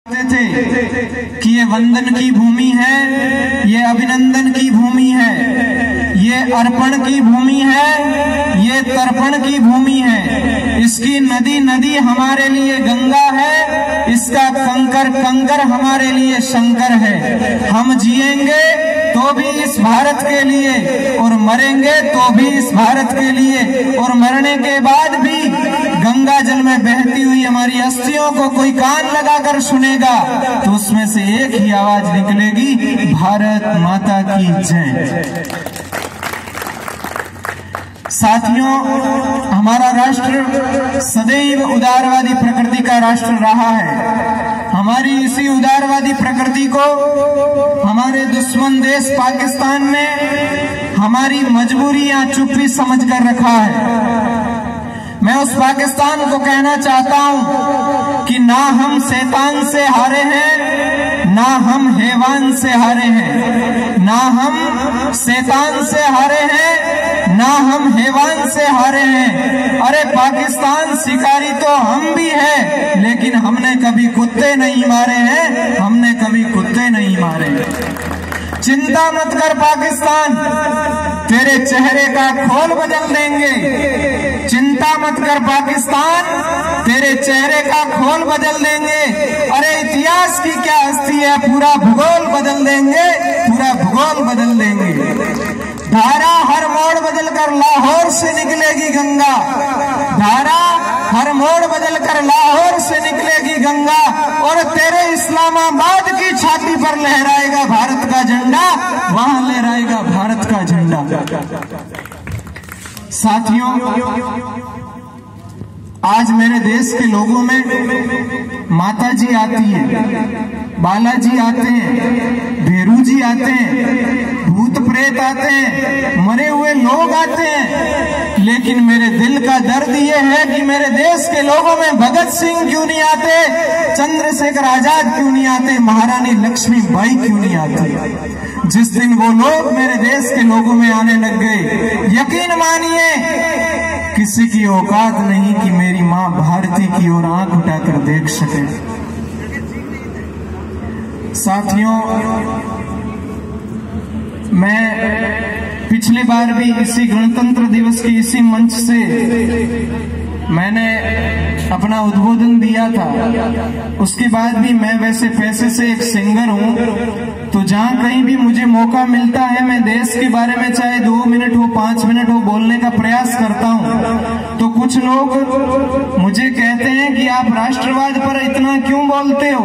थे कि ये वंदन की भूमि है, ये अभिनंदन की भूमि है, ये अर्पण की भूमि है, ये तर्पण की भूमि है। इसकी नदी नदी हमारे लिए गंगा है, इसका कंकर कंकर हमारे लिए शंकर है। हम जिएंगे तो भी इस भारत के लिए और मरेंगे तो भी इस भारत के लिए, और मरने के बाद भी गंगा जल में बहती हुई हमारी अस्थियों को कोई कान लगाकर सुनेगा तो उसमें से एक ही आवाज निकलेगी, भारत माता की जय। साथियों, हमारा राष्ट्र सदैव उदारवादी प्रकृति का राष्ट्र रहा है। हमारी इसी उदारवादी प्रकृति को हमारे दुश्मन देश पाकिस्तान ने हमारी मजबूरी या चुप्पी समझकर रखा है। मैं उस पाकिस्तान को कहना चाहता हूं कि ना हम शैतान से हारे हैं, ना हम हैवान से हारे हैं, ना हम शैतान से हारे हैं, ना हम हैवान से हारे हैं। अरे पाकिस्तान शिकारी तो हम भी हैं, लेकिन हमने कभी कुत्ते नहीं मारे हैं, हमने कभी कुत्ते नहीं मारे। चिंता मत कर पाकिस्तान, तेरे चेहरे का खोल बदल देंगे। चिंता मत कर पाकिस्तान, तेरे चेहरे का खोल बदल देंगे। अरे इतिहास की क्या हस्ती है, पूरा भूगोल बदल देंगे, पूरा भूगोल बदल देंगे। धारा हर मोड़ बदलकर लाहौर से निकलेगी गंगा, धारा हर मोड़ बदलकर लाहौर से निकलेगी गंगा, और तेरे इस्लामाबाद की छाती पर लहराएगा भारत का झंडा, वहां लहराएगा भारत का झंडा। साथियों, आज मेरे देश के लोगों में माता जी आती है, बालाजी आते हैं, भेरू जी आते हैं, भूत प्रेत आते हैं, मरे हुए लोग आते हैं, लेकिन मेरे दिल का दर्द ये है कि मेरे देश के लोगों में भगत सिंह क्यों नहीं आते, चंद्रशेखर आजाद क्यों नहीं आते, महारानी लक्ष्मीबाई क्यों नहीं आते। जिस दिन वो लोग मेरे देश के लोगों में आने लग गए, यकीन मानिए किसी की औकात नहीं कि मेरी मां भारती की ओर आंख उठाकर देख सके। साथियों, मैं पिछली बार भी इसी गणतंत्र दिवस के इसी मंच से मैंने अपना उद्बोधन दिया था। उसके बाद भी मैं वैसे पैसे से एक सिंगर हूं, तो जहां कहीं भी मुझे मौका मिलता है मैं देश के बारे में चाहे 2 मिनट हो 5 मिनट हो बोलने का प्रयास करता हूं। तो कुछ लोग मुझे कहते हैं कि आप राष्ट्रवाद पर इतना क्यों बोलते हो,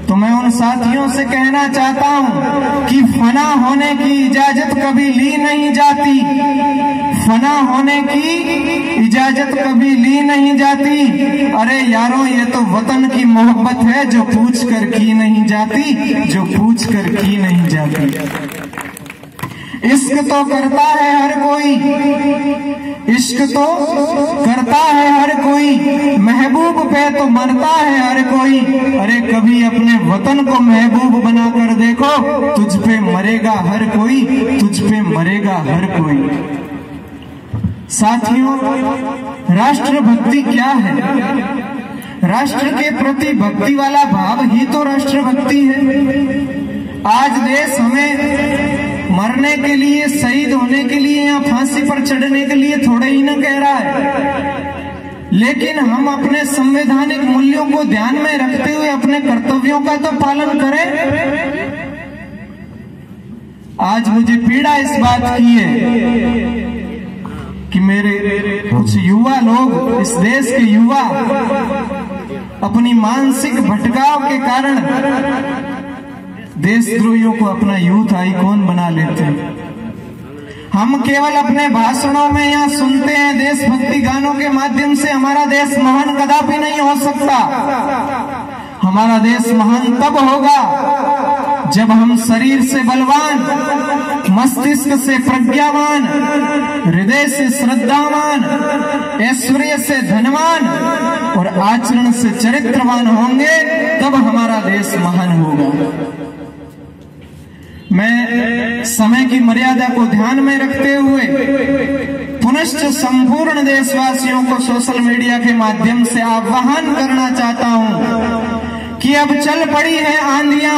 तो मैं उन साथियों से कहना चाहता हूं कि फना होने की इजाजत कभी ली नहीं जाती, फना होने की इजाजत कभी ली नहीं जाती। अरे यारों, ये तो वतन की मोहब्बत है जो पूछ कर की नहीं जाती, जो पूछ कर की नहीं जाती। इश्क तो करता है हर कोई, इश्क तो करता है हर कोई, महबूब पे तो मरता है हर कोई। अरे कभी अपने वतन को महबूब बनाकर देखो, तुझ पे मरेगा हर कोई, तुझ पे मरेगा हर कोई। साथियों, राष्ट्रभक्ति क्या है? राष्ट्र के प्रति भक्ति वाला भाव ही तो राष्ट्रभक्ति है। आज देश हमें मरने के लिए, शहीद होने के लिए या फांसी पर चढ़ने के लिए थोड़े ही न कह रहा है, लेकिन हम अपने संवैधानिक मूल्यों को ध्यान में रखते हुए अपने कर्तव्यों का तो पालन करें। आज मुझे पीड़ा इस बात की है कि मेरे कुछ युवा लोग, इस देश के युवा, अपनी मानसिक भटकाव के कारण देशद्रोहियों को अपना यूथ आइकॉन बना लेते हैं। हम केवल अपने भाषणों में या सुनते हैं देशभक्ति गानों के माध्यम से हमारा देश महान कदापि नहीं हो सकता। हमारा देश महान तब होगा जब हम शरीर से बलवान, मस्तिष्क से प्रज्ञावान, हृदय से श्रद्धावान, ऐश्वर्य से धनवान और आचरण से चरित्रवान होंगे, तब हमारा देश महान होगा। मैं समय की मर्यादा को ध्यान में रखते हुए पुनश्च संपूर्ण देशवासियों को सोशल मीडिया के माध्यम से आह्वान करना चाहता हूं अब चल पड़ी है आंधियां,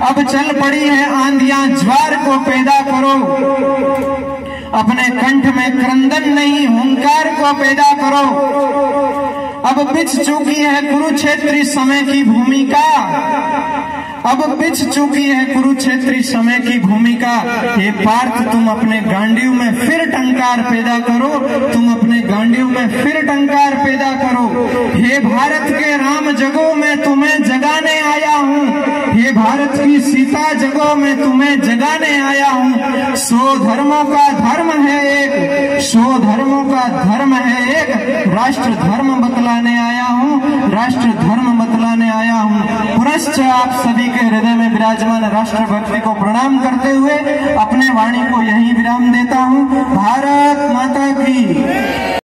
अब चल पड़ी है आंधियां, ज्वार को पैदा करो, अपने कंठ में क्रंदन नहीं हुंकार को पैदा करो। अब बिछ चुकी है कुरुक्षेत्री समय की भूमिका, अब बिछ चुकी है कुरुक्षेत्री समय की भूमिका। हे पार्थ तुम अपने गांडीव में फिर टंकार पैदा करो, तुम अपने गांडीव में फिर टंकार पैदा करो। हे भारत के राम जगो मैं तुम्हें जगाने आया हूँ, हे भारत की सीता जगो मैं तुम्हें जगाने आया हूँ। 100 धर्मों का धर्म है एक, 100 धर्मों का धर्म है एक, राष्ट्र धर्म बतलाने आया हूँ, राष्ट्र धर्म बतलाने आया हूँ। पुनश्च आप सभी के हृदय में विराजमान राष्ट्रभक्ति को प्रणाम करते हुए अपने वाणी को यहीं विराम देता हूँ। भारत माता की